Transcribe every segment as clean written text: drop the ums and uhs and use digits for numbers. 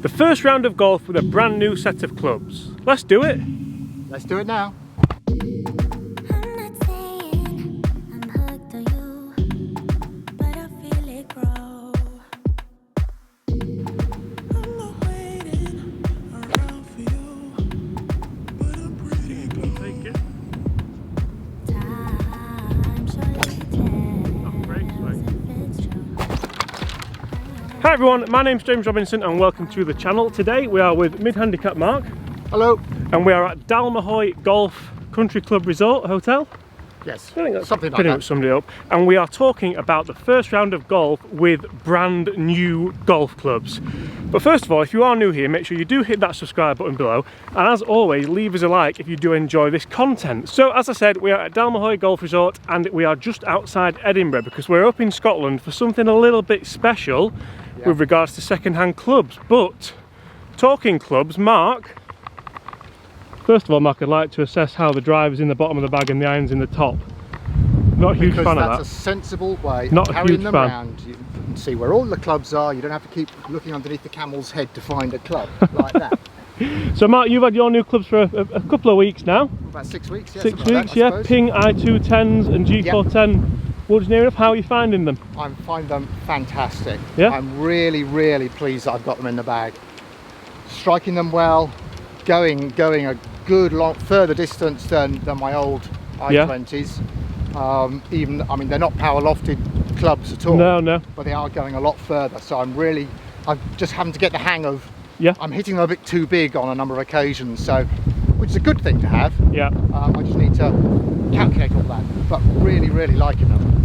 The first round of golf with a brand new set of clubs. Let's do it. Let's do it now. Hi everyone, my name's James Robinson and welcome to the channel. Today we are with mid-handicap Mark. Hello. And we are at Dalmahoy Golf Country Club Resort Hotel. Yes, I think that's something like pretty that. much summed it up. And we are talking about the first round of golf with brand new golf clubs. But first of all, if you are new here, make sure you do hit that subscribe button below. And as always, leave us a like if you do enjoy this content. So as I said, we are at Dalmahoy Golf Resort and we are just outside Edinburgh because we're up in Scotland for something a little bit special with regards to second-hand clubs. But talking clubs, Mark, first of all, Mark, I'd like to assess how the driver's in the bottom of the bag and the iron's in the top. Not a huge fan of that. That's a sensible way Not of a huge carrying them fan. around. You can see where all the clubs are. You don't have to keep looking underneath the camel's head to find a club like that. So Mark, you've had your new clubs for a couple of weeks now. About 6 weeks, yeah. 6 something like weeks, that, I yeah. suppose. Ping I210s and G410 woods near enough. How are you finding them? I find them fantastic. Yeah? I'm really pleased that I've got them in the bag. Striking them well, going a good long further distance than my old i20s. Even, I mean, they're not power lofted clubs at all. No. But they are going a lot further. So I'm just having to get the hang of. Yeah. I'm hitting them a bit too big on a number of occasions, so which is a good thing to have. Yeah. I just need to calculate all that, but really liking them.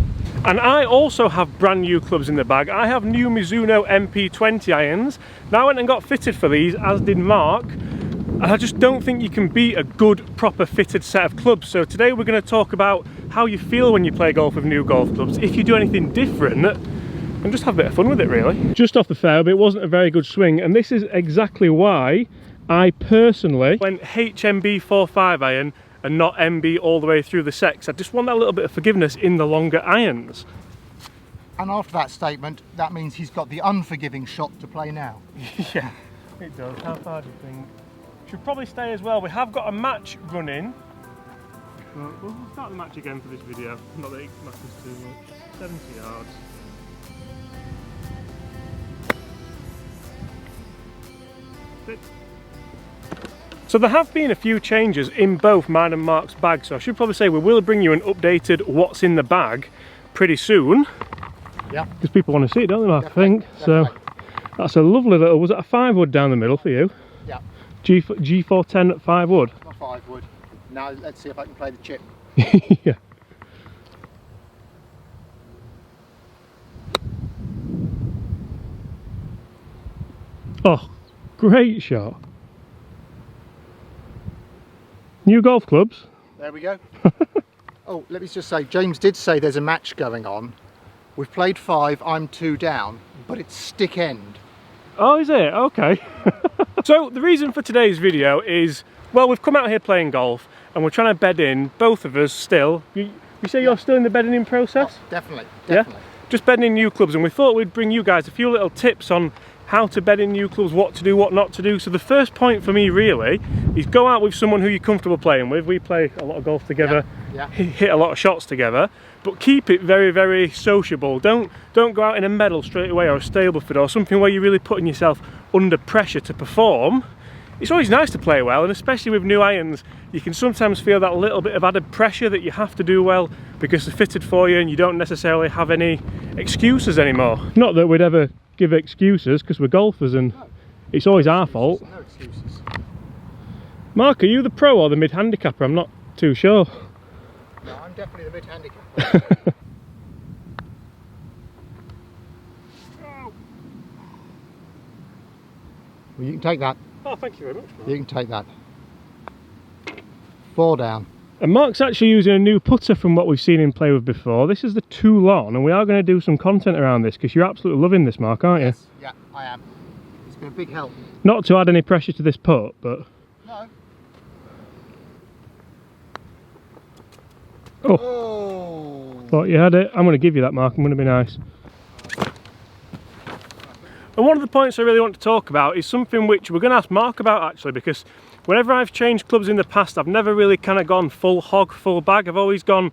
And I also have brand new clubs in the bag. I have new Mizuno MP20 irons. Now I went and got fitted for these, as did Mark. And I just don't think you can beat a good, proper fitted set of clubs. So today we're going to talk about how you feel when you play golf with new golf clubs, if you do anything different, and just have a bit of fun with it really. Just off the fairway, it wasn't a very good swing, and this is exactly why I personally went HMB 4.5 iron and not MB all the way through the sets. I just want that little bit of forgiveness in the longer irons. And after that statement, that means he's got the unforgiving shot to play now. Yeah, it does. How far do you think? Should probably stay as well. We have got a match running. We'll start the match again for this video. Not that it matters too much. 70 yards. So there have been a few changes in both mine and Mark's bag, so I should probably say we will bring you an updated what's in the bag pretty soon. Yeah. Because people want to see it, don't they, Mark? Definitely, I think. So that's a lovely little, was it a 5 wood down the middle for you? Yeah. G410 5 wood? My 5 wood. Now let's see if I can play the chip. Yeah. Oh, great shot. New golf clubs. There we go. Oh, let me just say, James did say there's a match going on. We've played 5, I'm 2 down, but it's stick end. Oh, is it? Okay. So the reason for today's video is, well, we've come out here playing golf and we're trying to bed in, both of us still. You say you're still in the bedding in process? Oh, definitely. Yeah? Just bedding in new clubs, and we thought we'd bring you guys a few little tips on how to bed in new clubs, what to do, what not to do. So the first point for me really is go out with someone who you're comfortable playing with. We play a lot of golf together, hit a lot of shots together, but keep it very sociable. Don't go out in a medal straight away, or a Stableford, or something where you're really putting yourself under pressure to perform. It's always nice to play well, and especially with new irons, you can sometimes feel that little bit of added pressure that you have to do well because they're fitted for you and you don't necessarily have any excuses anymore. Not that we'd ever give excuses, because we're golfers and it's always our fault. No excuses. Mark, are you the pro or the mid-handicapper? I'm not too sure. No, I'm definitely the mid-handicapper. Well, you can take that. Oh, thank you very much. You can take that. 4 down. And Mark's actually using a new putter from what we've seen him play with before. This is the Toulon, and we are going to do some content around this because you're absolutely loving this, Mark, aren't you? Yes, yeah, I am. It's been a big help. Not to add any pressure to this putt, but... No. Oh. Thought you had it. I'm going to give you that, Mark. I'm going to be nice. And one of the points I really want to talk about is something which we're going to ask Mark about actually, because whenever I've changed clubs in the past, I've never really kind of gone full hog, full bag. I've always gone,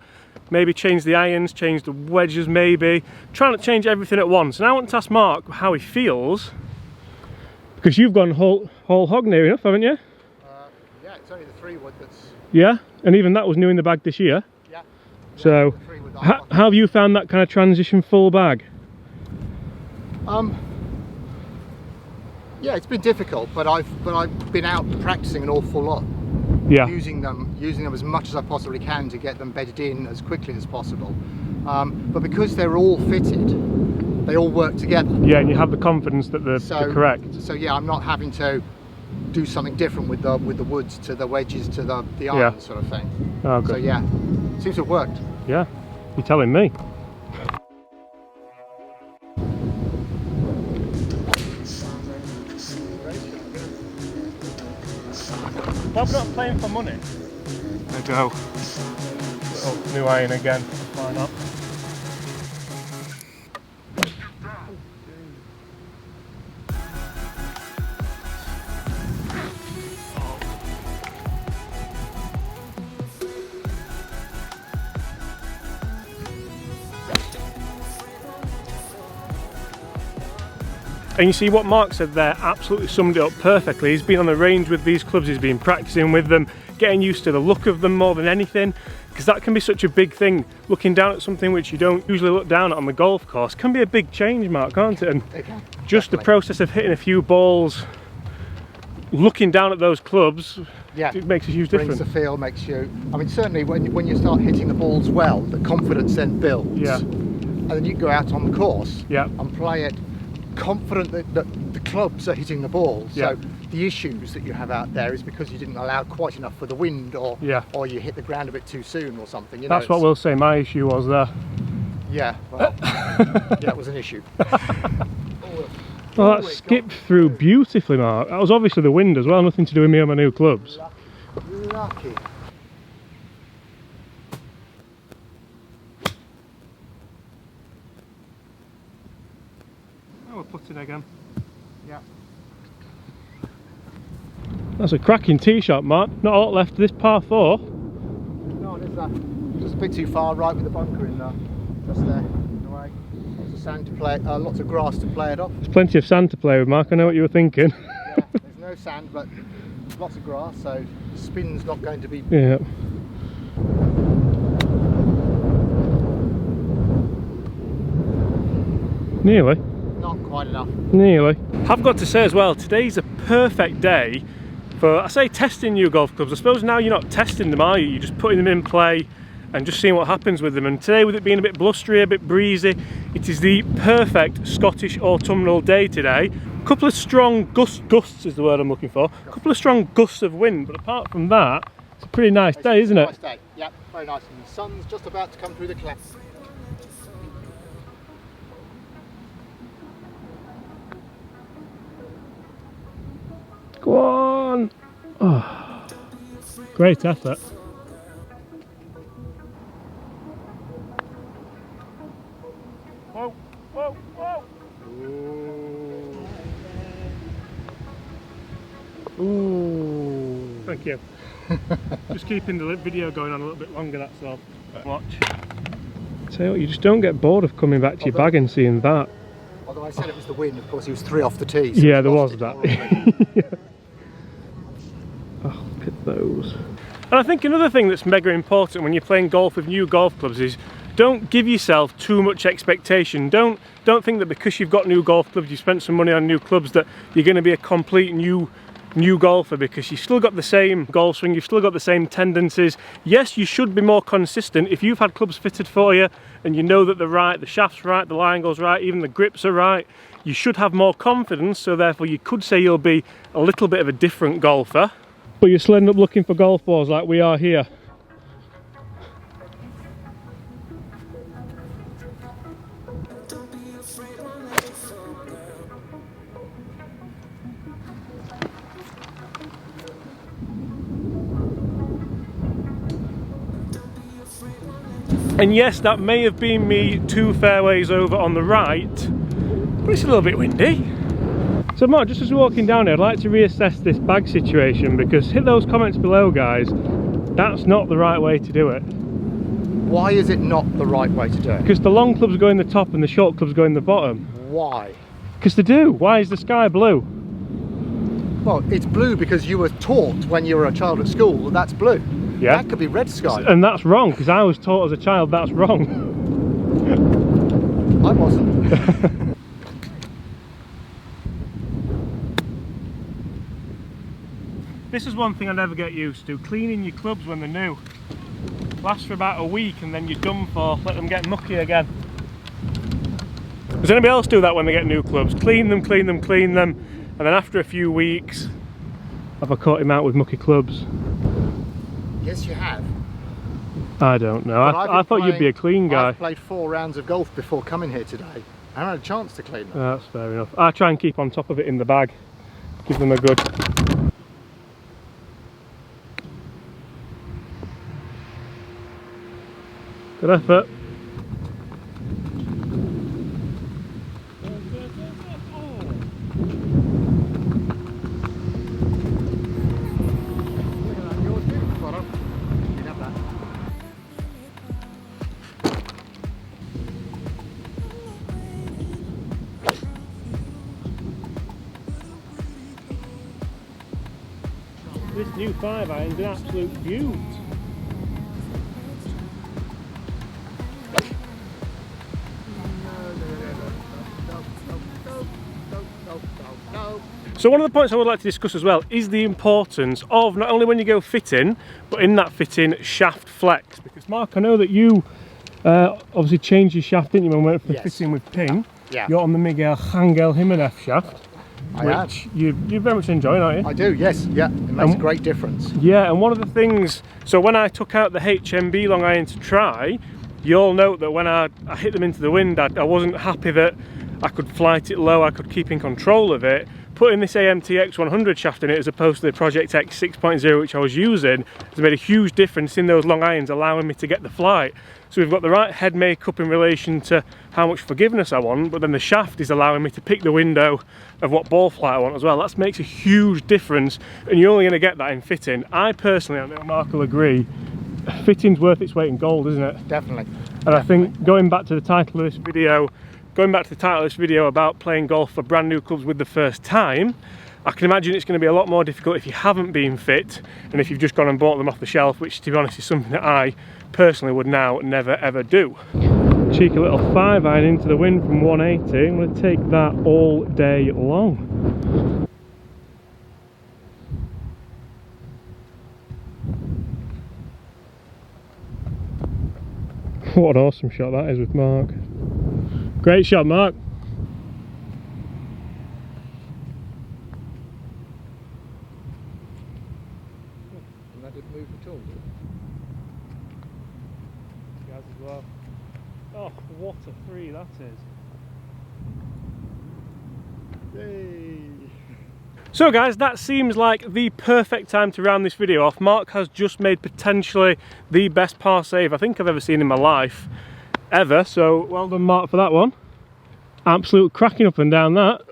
maybe change the irons, change the wedges maybe, trying to change everything at once. And I want to ask Mark how he feels, because you've gone whole hog near enough, haven't you? Yeah, it's only the 3 wood that's... Yeah, and even that was new in the bag this year. Yeah. So, how have you found that kind of transition full bag? Yeah, it's been difficult, but I've been out practicing an awful lot. Yeah. Using them as much as I possibly can to get them bedded in as quickly as possible. But because they're all fitted, they all work together. Yeah, and you have the confidence that they're correct. So yeah, I'm not having to do something different with the woods to the wedges to the irons sort of thing. Oh, good. So yeah, seems to have worked. Yeah, you're telling me. Well, we're not playing for money. There we go. Little new iron again. Why not? And you see what Mark said there absolutely summed it up perfectly. He's been on the range with these clubs, he's been practicing with them, getting used to the look of them more than anything, because that can be such a big thing. Looking down at something which you don't usually look down at on the golf course can be a big change, Mark, can't it? And just the process of hitting a few balls, looking down at those clubs, it makes a huge difference. Brings the feel, makes you... I mean, certainly when you start hitting the balls well, the confidence then builds. Yeah. And then you go out on the course and play it confident that the clubs are hitting the ball. So the issues that you have out there is because you didn't allow quite enough for the wind, or you hit the ground a bit too soon or something. You know, that's what we'll say my issue was there. Yeah, well, that was an issue. Well, that skipped through beautifully, Mark. That was obviously the wind as well, nothing to do with me and my new clubs. Lucky. Oh, we're putting again. Yeah. That's a cracking tee shot, Mark. Not a lot left of this par 4. No, there's that. Just a bit too far right with the bunker in there. Just there, in the way. Lots of sand to play, lots of grass to play it off. There's plenty of sand to play with, Mark. I know what you were thinking. Yeah, there's no sand, but lots of grass, so the spin's not going to be... Yeah. Nearly. Not quite enough. Nearly. I've got to say as well, today's a perfect day for, I say, testing new golf clubs. I suppose now you're not testing them, are you? You're just putting them in play and just seeing what happens with them. And today, with it being a bit blustery, a bit breezy, it is the perfect Scottish autumnal day today. A couple of strong gusts is the word I'm looking for. A couple of strong gusts of wind, but apart from that, it's a pretty nice day, isn't it? Nice day. Yeah, very nice. And the sun's just about to come through the clouds. Go on! Oh, great effort. Whoa, whoa, whoa! Ooh. Thank you. Just keeping the video going on a little bit longer, that's all. Watch. Tell you what, you just don't get bored of coming back to your bag and seeing that. Although I said it was the wind, of course he was 3 off the tee. So yeah, there was that. Yeah. Oh, look at those. And I think another thing that's mega important when you're playing golf with new golf clubs is don't give yourself too much expectation. Don't think that because you've got new golf clubs, you spent some money on new clubs, that you're going to be a complete new golfer, because you've still got the same golf swing, you've still got the same tendencies. Yes, you should be more consistent. If you've had clubs fitted for you and you know that they're right, the shaft's right, the line goes right, even the grips are right, you should have more confidence, so therefore you could say you'll be a little bit of a different golfer. But you still end up looking for golf balls like we are here. And yes, that may have been me 2 fairways over on the right, but it's a little bit windy. So Mark, just as we're walking down here, I'd like to reassess this bag situation, because hit those comments below, guys. That's not the right way to do it. Why is it not the right way to do it? Because the long clubs go in the top and the short clubs go in the bottom. Why? Because they do. Why is the sky blue? Well, it's blue because you were taught when you were a child at school that that's blue. Yeah. That could be red sky. And that's wrong, because I was taught as a child that's wrong. I wasn't. This is one thing I never get used to, cleaning your clubs when they're new. Lasts for about a week and then you're done for, let them get mucky again. Does anybody else do that when they get new clubs? Clean them, clean them, clean them, and then after a few weeks, have I caught him out with mucky clubs? Yes, you have. I don't know. I thought you'd be a clean guy. I've played 4 rounds of golf before coming here today. I haven't had a chance to clean them. That's fair enough. I try and keep on top of it in the bag. Give them a good... Good effort. This new 5-iron's an absolute beaut. So one of the points I would like to discuss as well is the importance of not only when you go fitting, but in that fitting shaft flex. Because Mark, I know that you obviously changed your shaft, didn't you, when we went for fitting with Ping? Yeah. You're on the Miguel Angel Jimenez shaft, which you very much enjoy, aren't you? I do, yes, yeah. It makes a great difference. Yeah, and one of the things, so when I took out the HMB long iron to try, you'll note that when I hit them into the wind, I wasn't happy that I could flight it low, I could keep in control of it. Putting this AMTX 100 shaft in it as opposed to the Project X 6.0 which I was using has made a huge difference in those long irons, allowing me to get the flight. So we've got the right head makeup in relation to how much forgiveness I want, but then the shaft is allowing me to pick the window of what ball flight I want as well. That makes a huge difference, and you're only going to get that in fitting. I personally, I know Mark will agree, fitting's worth its weight in gold, isn't it? Definitely. And I think going back to the title of this video, about playing golf for brand new clubs with the first time, I can imagine it's going to be a lot more difficult if you haven't been fit and if you've just gone and bought them off the shelf, which to be honest is something that I personally would now never ever do. Cheeky little 5-iron into the wind from 180. I'm going to take that all day long. What an awesome shot that is with Mark. Great shot, Mark. And that didn't move at all, did it? Guys as well. Oh, what a 3 that is. Yay! So guys, that seems like the perfect time to round this video off. Mark has just made potentially the best par save I think I've ever seen in my life. Ever, so well done Mark for that one. Absolute cracking up and down that.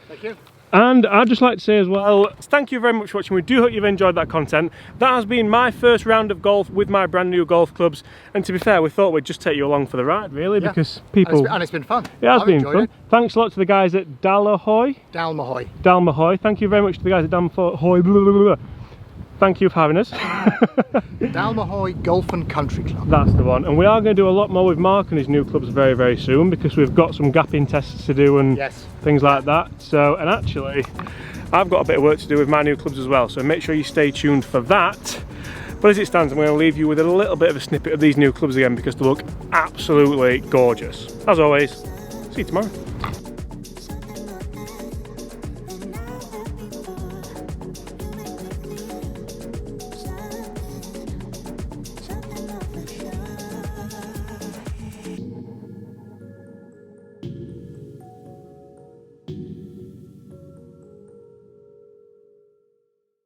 Thank you. And I'd just like to say as well, thank you very much for watching. We do hope you've enjoyed that content. That has been my first round of golf with my brand new golf clubs, and to be fair, we thought we'd just take you along for the ride really, because people... And it's been fun. It has been fun. Thanks a lot to the guys at Dalmahoy. Thank you very much to the guys at Dalmahoy. Blah, blah, blah. Thank you for having us. Dalmahoy Golf and Country Club. That's the one. And we are going to do a lot more with Mark and his new clubs very, very soon, because we've got some gapping tests to do and things like that. So, and actually, I've got a bit of work to do with my new clubs as well. So make sure you stay tuned for that. But as it stands, I'm going to leave you with a little bit of a snippet of these new clubs again, because they look absolutely gorgeous. As always, see you tomorrow.